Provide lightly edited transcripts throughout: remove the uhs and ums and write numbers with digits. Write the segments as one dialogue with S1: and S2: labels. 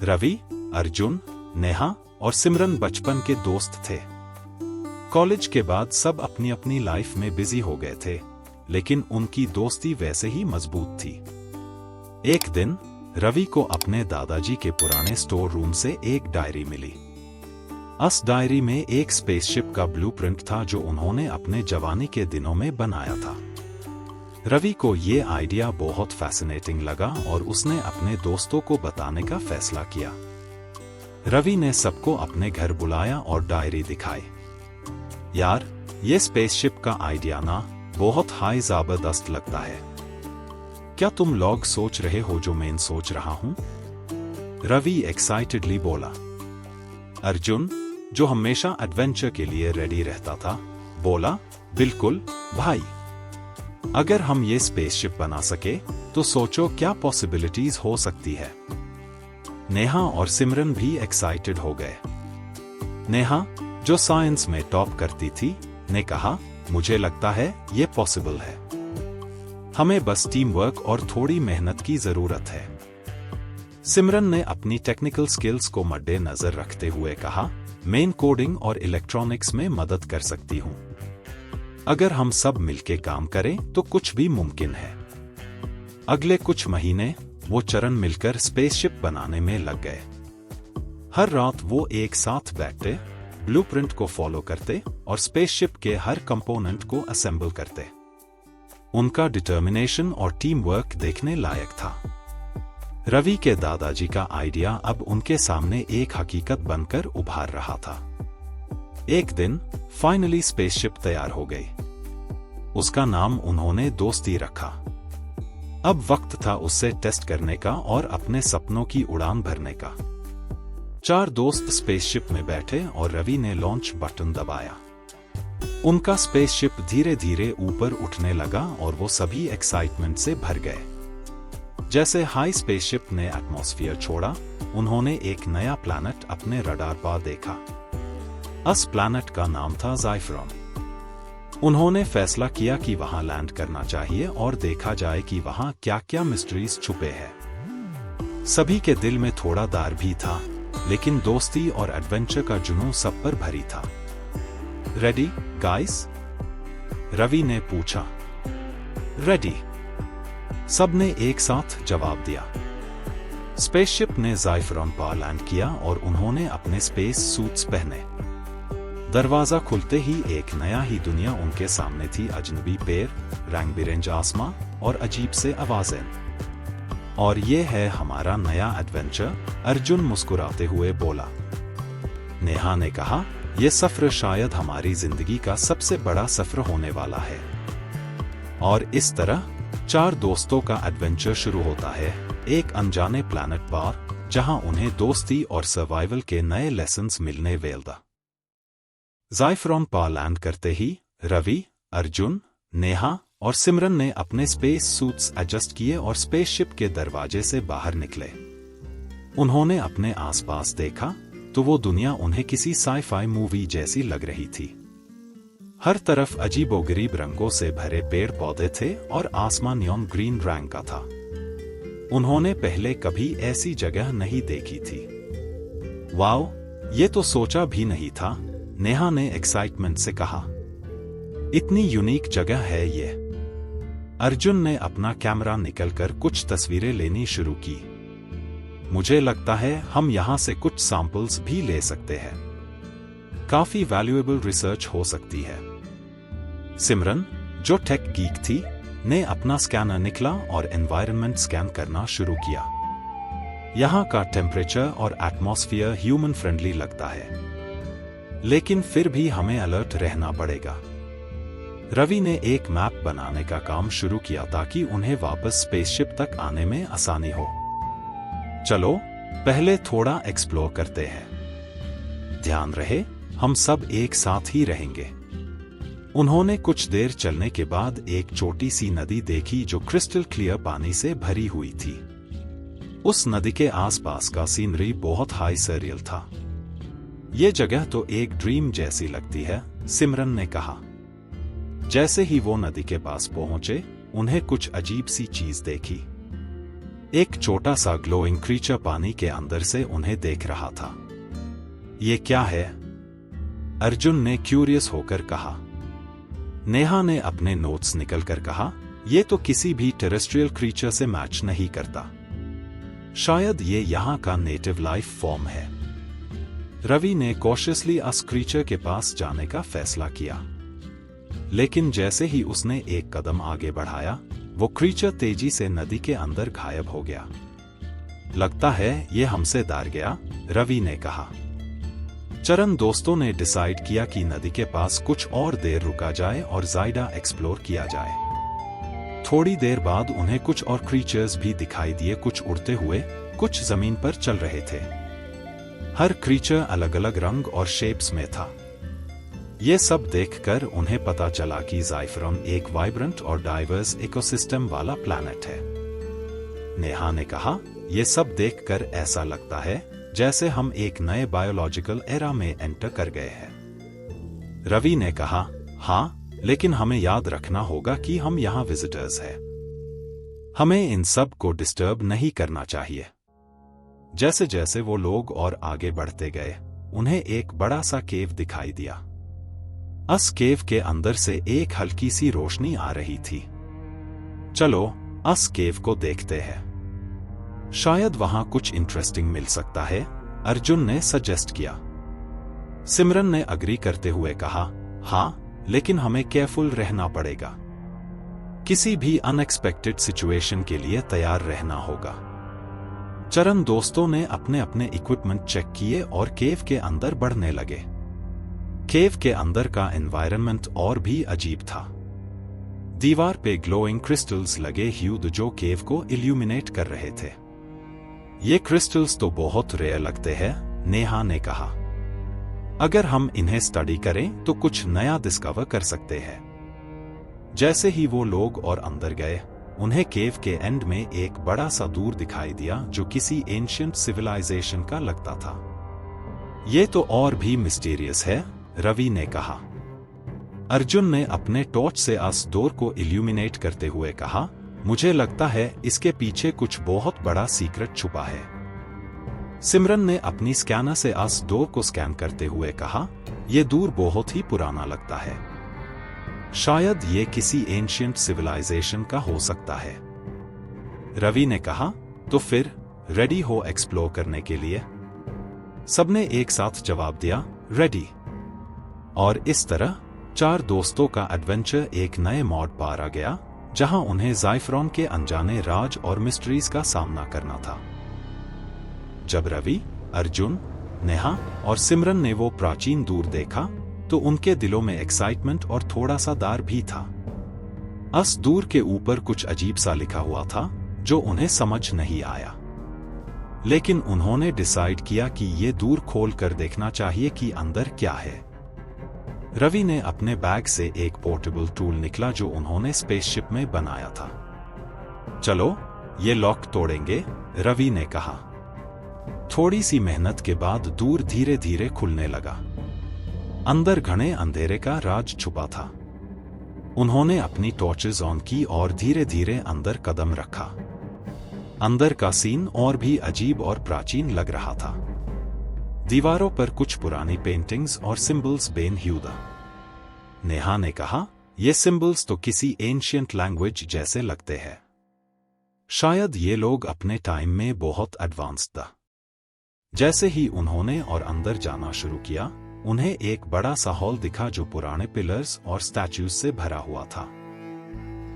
S1: रवि, अर्जुन, नेहा और सिमरन बचपन के दोस्त थे। कॉलेज के बाद सब अपनी अपनी लाइफ में बिजी हो गए थे, लेकिन उनकी दोस्ती वैसे ही मजबूत थी। एक दिन रवि को अपने दादाजी के पुराने स्टोर रूम से एक डायरी मिली। उस डायरी में एक स्पेसशिप का ब्लूप्रिंट था जो उन्होंने अपने जवानी के दिनों में बनाया था। रवि को ये आइडिया बहुत फैसिनेटिंग लगा और उसने अपने दोस्तों को बताने का फैसला किया। रवि ने सबको अपने घर बुलाया और डायरी दिखाई। यार, ये स्पेसशिप का आइडिया ना बहुत हाई जबरदस्त लगता है। क्या तुम लोग सोच रहे हो जो मैं सोच रहा हूं? रवि एक्साइटेडली बोला। अर्जुन, जो हमेशा एडवेंचर के लिए रेडी रहता था, बोला, बिल्कुल भाई। अगर हम ये स्पेसशिप बना सके तो सोचो क्या पॉसिबिलिटीज हो सकती है। नेहा और सिमरन भी एक्साइटेड हो गए। नेहा, जो साइंस में टॉप करती थी, ने कहा, मुझे लगता है ये पॉसिबल है। हमें बस टीम वर्क और थोड़ी मेहनत की जरूरत है। सिमरन ने अपनी टेक्निकल स्किल्स को मद्देनजर रखते हुए कहा, मैं कोडिंग और इलेक्ट्रॉनिक्स में मदद कर सकती हूं। अगर हम सब मिलके काम करें तो कुछ भी मुमकिन है। अगले कुछ महीने वो चरण मिलकर स्पेसशिप बनाने में लग गए। हर रात वो एक साथ बैठते, ब्लूप्रिंट को फॉलो करते और स्पेसशिप के हर कंपोनेंट को असेंबल करते। उनका डिटर्मिनेशन और टीम वर्क देखने लायक था। रवि के दादाजी का आइडिया अब उनके सामने एक हकीकत बनकर उभार रहा था। एक दिन फाइनली स्पेसशिप तैयार हो गई। उसका नाम उन्होंने दोस्ती रखा। अब वक्त था उससे टेस्ट करने का और अपने सपनों की उड़ान भरने का। 4 दोस्त स्पेसशिप में बैठे और रवि ने लॉन्च बटन दबाया। उनका स्पेसशिप धीरे धीरे ऊपर उठने लगा और वो सभी एक्साइटमेंट से भर गए। जैसे हाई स्पेसशिप ने एटमॉस्फेयर छोड़ा, उन्होंने एक नया प्लैनेट अपने रडार पर देखा। उस प्लैनेट का नाम था ज़ाइफ्रॉन। उन्होंने फैसला किया कि वहां लैंड करना चाहिए और देखा जाए कि वहां क्या क्या मिस्ट्रीज छुपे हैं। सभी के दिल में थोड़ा डर भी था, लेकिन दोस्ती और एडवेंचर का जुनून सब पर भरी था। Ready guys? रवि ने पूछा। रेडी, सबने एक साथ जवाब दिया। स्पेसशिप ने ज़ाइफ्रॉन पर लैंड किया और उन्होंने अपने स्पेस सूट्स पहने। दरवाजा खुलते ही एक नया ही दुनिया उनके सामने थी। अजनबी पेड़, रंग बिरंगे आसमां और अजीब से आवाजें। और ये है हमारा नया एडवेंचर, अर्जुन मुस्कुराते हुए बोला। नेहा ने कहा, यह सफर शायद हमारी जिंदगी का सबसे बड़ा सफर होने वाला है। और इस तरह 4 दोस्तों का एडवेंचर शुरू होता है, एक अनजाने प्लैनेट पर, जहां उन्हें दोस्ती और सर्वाइवल के नए लेसन्स मिलने वेल्दा। ज़ाइफ्रॉन पर लैंड करते ही रवि, अर्जुन, नेहा और सिमरन ने अपने स्पेस सूट्स एडजस्ट किए और स्पेसशिप के दरवाजे से बाहर निकले। उन्होंने अपने आसपास देखा तो वो दुनिया उन्हें किसी साई-फाई मूवी जैसी लग रही थी। हर तरफ अजीबोगरीब रंगों से भरे पेड़ पौधे थे और आसमान नियॉन ग्रीन रंग का था। उन्होंने पहले कभी ऐसी जगह नहीं देखी थी। वाओ, ये तो सोचा भी नहीं था, नेहा ने एक्साइटमेंट से कहा। इतनी यूनिक जगह है ये। अर्जुन ने अपना कैमरा निकलकर कुछ तस्वीरें लेनी शुरू की। मुझे लगता है हम यहां से कुछ सैंपल्स भी ले सकते हैं। काफी वैल्यूएबल रिसर्च हो सकती है। सिमरन, जो टेक गीक थी, ने अपना स्कैनर निकला और एनवायरनमेंट स्कैन करना शुरू किया। यहां का टेम्परेचर और एटमॉस्फेयर ह्यूमन फ्रेंडली लगता है, लेकिन फिर भी हमें अलर्ट रहना पड़ेगा। रवि ने एक मैप बनाने का काम शुरू किया ताकि उन्हें वापस स्पेसशिप तक आने में आसानी हो। चलो पहले थोड़ा एक्सप्लोर करते हैं। ध्यान रहे, हम सब एक साथ ही रहेंगे। उन्होंने कुछ देर चलने के बाद एक छोटी सी नदी देखी जो क्रिस्टल क्लियर पानी से भरी हुई थी। उस नदी के आसपास का सीनरी बहुत हाई सरियल था। ये जगह तो एक ड्रीम जैसी लगती है, सिमरन ने कहा। जैसे ही वो नदी के पास पहुंचे, उन्हें कुछ अजीब सी चीज देखी। एक छोटा सा ग्लोइंग क्रीचर पानी के अंदर से उन्हें देख रहा था। ये क्या है? अर्जुन ने क्यूरियस होकर कहा। नेहा ने अपने नोट्स निकलकर कहा, ये तो किसी भी टेरेस्ट्रियल क्रीचर से मैच नहीं करता। शायद ये यहाँ का नेटिव लाइफ फॉर्म है। रवि ने कॉशियसली उस क्रीचर के पास जाने का फैसला किया, लेकिन जैसे ही उसने एक कदम आगे बढ़ाया, वो क्रीचर तेजी से नदी के अंदर गायब हो गया। लगता है ये हमसे डर गया, रवि ने कहा। चरण दोस्तों ने डिसाइड किया कि नदी के पास कुछ और देर रुका जाए और ज़्यादा एक्सप्लोर किया जाए। थोड़ी देर बाद उन्हें कुछ और क्रीचर्स भी दिखाई दिए, कुछ उड़ते हुए, कुछ जमीन पर चल रहे थे। हर क्रीचर अलग अलग रंग और शेप्स में था। ये सब देखकर उन्हें पता चला कि ज़ाइफरॉन एक वाइब्रेंट और डाइवर्स इकोसिस्टम वाला प्लैनेट है। नेहा ने कहा, ये सब देखकर ऐसा लगता है जैसे हम एक नए बायोलॉजिकल एरा में एंटर कर गए हैं। रवि ने कहा, हाँ, लेकिन हमें याद रखना होगा कि हम यहाँ विजिटर्स हैं। हमें इन सब को डिस्टर्ब नहीं करना चाहिए। जैसे जैसे वो लोग और आगे बढ़ते गए, उन्हें एक बड़ा सा केव दिखाई दिया। उस केव के अंदर से एक हल्की सी रोशनी आ रही थी। चलो उस केव को देखते हैं, शायद वहां कुछ इंटरेस्टिंग मिल सकता है, अर्जुन ने सजेस्ट किया। सिमरन ने अग्री करते हुए कहा, हाँ, लेकिन हमें केयरफुल रहना पड़ेगा। किसी भी अनएक्सपेक्टेड सिचुएशन के लिए तैयार रहना होगा। चरण दोस्तों ने अपने अपने इक्विपमेंट चेक किए और केव के अंदर बढ़ने लगे। केव के अंदर का एनवायरनमेंट और भी अजीब था। दीवार पे ग्लोइंग क्रिस्टल्स लगे हुए जो केव को इल्यूमिनेट कर रहे थे। ये क्रिस्टल्स तो बहुत रेयर लगते हैं, नेहा ने कहा। अगर हम इन्हें स्टडी करें तो कुछ नया डिस्कवर कर सकते हैं। जैसे ही वो लोग और अंदर गए, उन्हें केव के एंड में एक बड़ा सा दूर दिखाई दिया जो किसी एंशिएंट सिविलाइजेशन का लगता था। ये तो और भी मिस्टीरियस है, रवि ने कहा। अर्जुन ने अपने टॉर्च से उस डोर को इल्यूमिनेट करते हुए कहा, मुझे लगता है इसके पीछे कुछ बहुत बड़ा सीक्रेट छुपा है। सिमरन ने अपनी स्कैनर से उस डोर को स्कैन करते हुए कहा, यह दूर बहुत ही पुराना लगता है। शायद ये किसी एंशिएंट सिविलाइजेशन का हो सकता है। रवि ने कहा, तो फिर रेडी हो एक्सप्लोर करने के लिए? सबने एक साथ जवाब दिया, रेडी। और इस तरह चार दोस्तों का एडवेंचर एक नए मोड़ पार आ गया, जहां उन्हें ज़ाइफरॉन के अनजाने राज और मिस्ट्रीज का सामना करना था। जब रवि, अर्जुन, नेहा और सिमरन ने वो प्राचीन दूर देखा, तो उनके दिलों में एक्साइटमेंट और थोड़ा सा डर भी था। उस दूर के ऊपर कुछ अजीब सा लिखा हुआ था जो उन्हें समझ नहीं आया, लेकिन उन्होंने डिसाइड किया कि ये दूर खोल कर देखना चाहिए कि अंदर क्या है। रवि ने अपने बैग से एक पोर्टेबल टूल निकला जो उन्होंने स्पेसशिप में बनाया था। चलो ये लॉक तोड़ेंगे, रवि ने कहा। थोड़ी सी मेहनत के बाद दूर धीरे धीरे खुलने लगा। अंदर घने अंधेरे का राज छुपा था। उन्होंने अपनी टॉर्चेस ऑन की और धीरे धीरे अंदर कदम रखा। अंदर का सीन और भी अजीब और प्राचीन लग रहा था। दीवारों पर कुछ पुरानी पेंटिंग्स और सिंबल्स बेन हुए। नेहा ने कहा, ये सिंबल्स तो किसी एंशिएंट लैंग्वेज जैसे लगते हैं। शायद ये लोग अपने टाइम में बहुत एडवांस था। जैसे ही उन्होंने और अंदर जाना शुरू किया, उन्हें एक बड़ा सा हॉल दिखा जो पुराने पिलर्स और स्टैच्यूज से भरा हुआ था।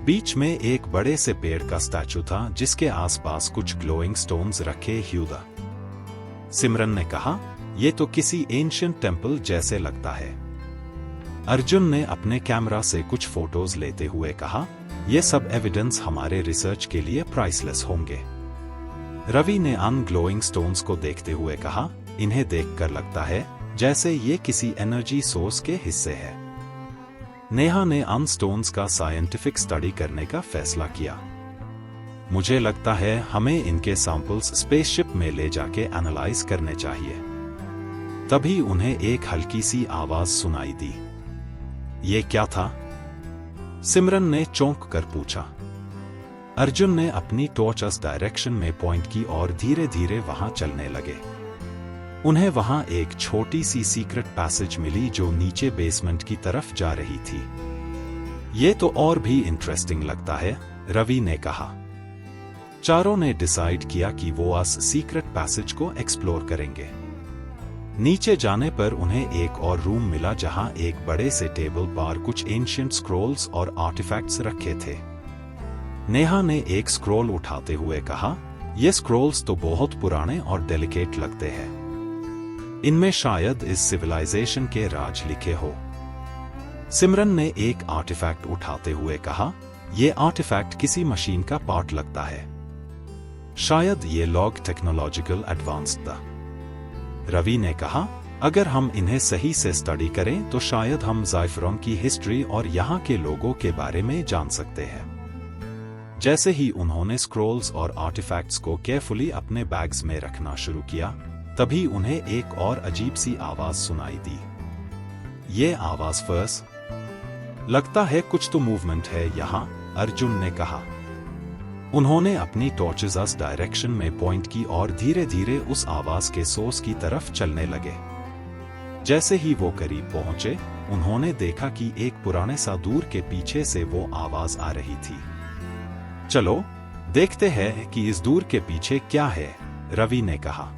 S1: बीच में एक बड़े से पेड़ का स्टैचू था जिसके आसपास कुछ ग्लोइंग स्टोन्स रखे हुए। सिमरन ने कहा, यह तो किसी एंशिएंट टेंपल जैसे लगता है। अर्जुन ने अपने कैमरा से कुछ फोटोज लेते हुए कहा, यह सब एविडेंस हमारे रिसर्च के लिए प्राइसलेस होंगे। रवि ने अन ग्लोइंग स्टोन्स को देखते हुए कहा, इन्हें देखकर लगता है जैसे ये किसी एनर्जी सोर्स के हिस्से है। नेहा ने अन स्टोन्स का साइंटिफिक स्टडी करने का फैसला किया। मुझे लगता है हमें इनके सैंपल्स स्पेसशिप में ले जाके एनालाइज करने चाहिए। तभी उन्हें एक हल्की सी आवाज सुनाई दी। ये क्या था? सिमरन ने चौंक कर पूछा। अर्जुन ने अपनी टॉर्च उस डायरेक्शन में पॉइंट की और धीरे धीरे वहां चलने लगे। उन्हें वहां एक छोटी सी सीक्रेट पैसेज मिली जो नीचे बेसमेंट की तरफ जा रही थी। ये तो और भी इंटरेस्टिंग लगता है, रवि ने कहा। चारों ने डिसाइड किया कि वो उस सीक्रेट पैसेज को एक्सप्लोर करेंगे। नीचे जाने पर उन्हें एक और रूम मिला जहां एक बड़े से टेबल पर कुछ एंशिएंट स्क्रॉल्स और आर्टिफैक्ट्स रखे थे। नेहा ने एक स्क्रॉल उठाते हुए कहा, ये स्क्रॉल्स तो बहुत पुराने और डेलिकेट लगते हैं। इनमें शायद इस सिविलाइजेशन के राज लिखे हो। सिमरन ने एक आर्टिफैक्ट उठाते हुए कहा, यह आर्टिफैक्ट किसी मशीन का पार्ट लगता है। शायद ये लॉग टेक्नोलॉजिकल एडवांस्ड था। रवि ने कहा, अगर हम इन्हें सही से स्टडी करें तो शायद हम ज़ाइफरोन की हिस्ट्री और यहाँ के लोगों के बारे में जान सकते हैं। जैसे ही उन्होंने स्क्रॉल्स और आर्टिफैक्ट्स को केयरफुली अपने बैग्स में रखना शुरू किया, तभी उन्हें एक और अजीब सी आवाज सुनाई दी। ये आवाज फर्स लगता है कुछ तो मूवमेंट है यहाँ, अर्जुन ने कहा। उन्होंने अपनी टॉर्चेस उस डायरेक्शन में पॉइंट की और धीरे धीरे उस आवाज के सोर्स की तरफ चलने लगे। जैसे ही वो करीब पहुंचे, उन्होंने देखा कि एक पुराने सा दूर के पीछे से वो आवाज आ रही थी। चलो देखते हैं कि इस दूर के पीछे क्या है, रवि ने कहा।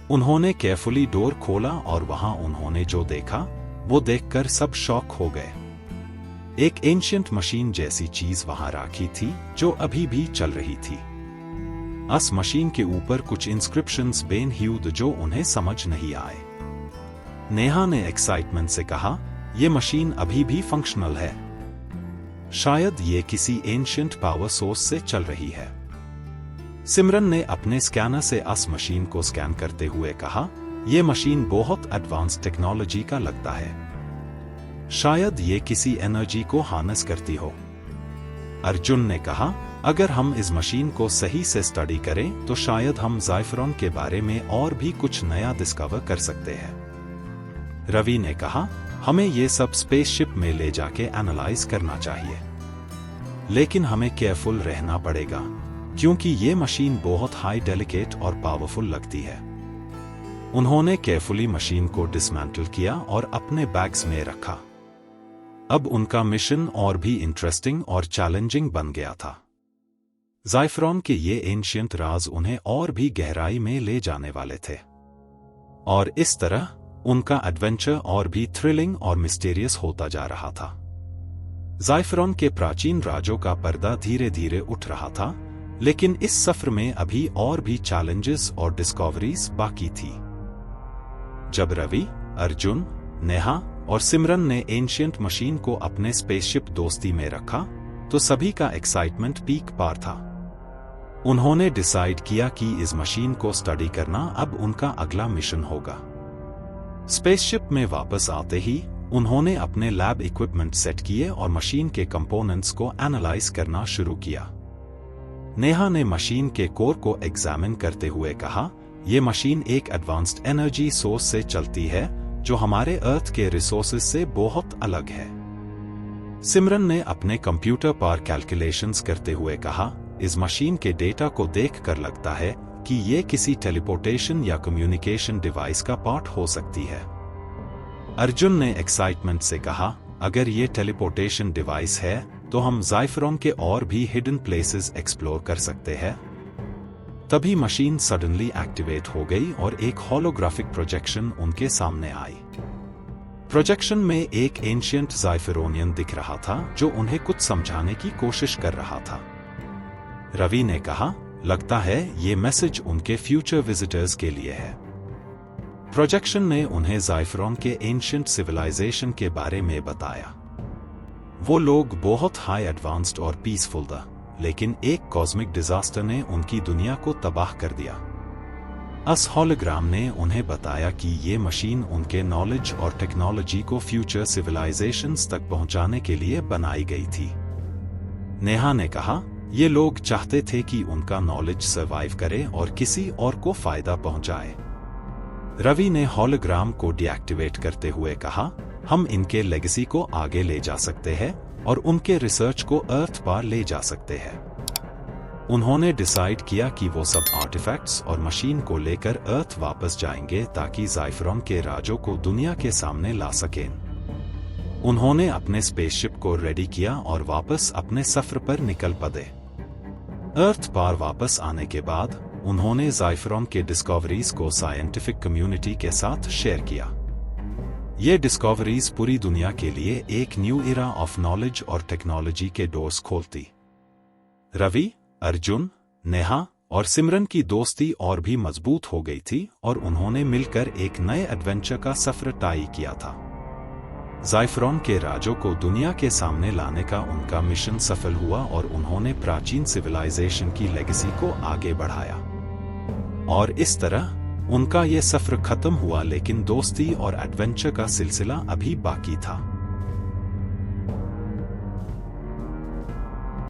S1: उन्होंने केयरफुली डोर खोला और वहां उन्होंने जो देखा वो देखकर सब शॉक हो गए। एक एंशिएंट मशीन जैसी चीज वहां रखी थी जो अभी भी चल रही थी। उस मशीन के ऊपर कुछ इंस्क्रिप्शंस बेन ह्यूड जो उन्हें समझ नहीं आए। नेहा ने एक्साइटमेंट से कहा, यह मशीन अभी भी फंक्शनल है। शायद ये किसी एंशिएंट पावर सोर्स से चल रही है। सिमरन ने अपने स्कैनर से उस मशीन को स्कैन करते हुए कहा, यह मशीन बहुत एडवांस टेक्नोलॉजी का लगता है। शायद ये किसी एनर्जी को हार्नेस करती हो। अर्जुन ने कहा, अगर हम इस मशीन को सही से स्टडी करें तो शायद हम ज़ाइफरोन के बारे में और भी कुछ नया डिस्कवर कर सकते हैं। रवि ने कहा, हमें ये सब स्पेसशिप में ले जाके एनालाइज करना चाहिए, लेकिन हमें केयरफुल रहना पड़ेगा क्योंकि ये मशीन बहुत हाई डेलिकेट और पावरफुल लगती है। उन्होंने केयरफुली मशीन को डिसमेंटल किया और अपने बैग्स में रखा। अब उनका मिशन और भी इंटरेस्टिंग और चैलेंजिंग बन गया था। ज़ाइफरोन के ये एंशिएंट राज उन्हें और भी गहराई में ले जाने वाले थे, और इस तरह उनका एडवेंचर और भी थ्रिलिंग और मिस्टीरियस होता जा रहा था। ज़ाइफरोन के प्राचीन राजों का पर्दा धीरे धीरे उठ रहा था, लेकिन इस सफर में अभी और भी चैलेंजेस और डिस्कवरीज बाकी थी। जब रवि, अर्जुन, नेहा और सिमरन ने एंशिएंट मशीन को अपने स्पेसशिप दोस्ती में रखा तो सभी का एक्साइटमेंट पीक पार था। उन्होंने डिसाइड किया कि इस मशीन को स्टडी करना अब उनका अगला मिशन होगा। स्पेसशिप में वापस आते ही उन्होंने अपने लैब इक्विपमेंट सेट किए और मशीन के कंपोनेंट्स को एनालाइज करना शुरू किया। नेहा ने मशीन के कोर को एग्जामिन करते हुए कहा, यह मशीन एक एडवांस्ड एनर्जी सोर्स से चलती है जो हमारे अर्थ के रिसोर्सेज से बहुत अलग है। सिमरन ने अपने कंप्यूटर पर कैलकुलेशंस करते हुए कहा, इस मशीन के डेटा को देखकर लगता है कि ये किसी टेलीपोर्टेशन या कम्युनिकेशन डिवाइस का पार्ट हो सकती है। अर्जुन ने एक्साइटमेंट से कहा, अगर ये टेलीपोर्टेशन डिवाइस है तो हम ज़ाइफरोन के और भी हिडन प्लेसेस एक्सप्लोर कर सकते हैं। तभी मशीन सडनली एक्टिवेट हो गई और एक होलोग्राफिक प्रोजेक्शन उनके सामने आई। प्रोजेक्शन में एक एंशिएंट ज़ाइफरोनियन दिख रहा था जो उन्हें कुछ समझाने की कोशिश कर रहा था। रवि ने कहा, लगता है ये मैसेज उनके फ्यूचर विजिटर्स के लिए है। प्रोजेक्शन ने उन्हें ज़ाइफरोन के एंशिएंट सिविलाइजेशन के बारे में बताया। वो लोग बहुत हाई एडवांस्ड और पीसफुल था, लेकिन एक कॉस्मिक डिजास्टर ने उनकी दुनिया को तबाह कर दिया। उस होलोग्राम ने उन्हें बताया कि ये मशीन उनके नॉलेज और टेक्नोलॉजी को फ्यूचर सिविलाइजेशंस तक पहुंचाने के लिए बनाई गई थी। नेहा ने कहा, ये लोग चाहते थे कि उनका नॉलेज सर्वाइव करे और किसी और को फायदा पहुंचाए। रवि ने होलोग्राम को डीएक्टिवेट करते हुए कहा, हम इनके लेगेसी को आगे ले जा सकते हैं और उनके रिसर्च को अर्थ पर ले जा सकते हैं। उन्होंने डिसाइड किया कि वो सब आर्टिफैक्ट्स और मशीन को लेकर अर्थ वापस जाएंगे ताकि ज़ाइफरॉन के राजों को दुनिया के सामने ला सकें। उन्होंने अपने स्पेसशिप को रेडी किया और वापस अपने सफर पर निकल पड़े। अर्थ पार वापस आने के बाद उन्होंने ज़ाइफरॉन के डिस्कवरीज को साइंटिफिक कम्युनिटी के साथ शेयर किया। ये डिस्कवरीज पूरी दुनिया के लिए एक न्यू इरा ऑफ नॉलेज और टेक्नोलॉजी के डोर्स खोलती। रवि, अर्जुन, नेहा और सिमरन की दोस्ती और भी मजबूत हो गई थी और उन्होंने मिलकर एक नए एडवेंचर का सफर तय किया था। ज़ाइफरॉन के राजों को दुनिया के सामने लाने का उनका मिशन सफल हुआ और उन्होंने प्राचीन सिविलाइजेशन की लेगेसी को आगे बढ़ाया। और इस तरह उनका ये सफर खत्म हुआ, लेकिन दोस्ती और एडवेंचर का सिलसिला अभी बाकी था।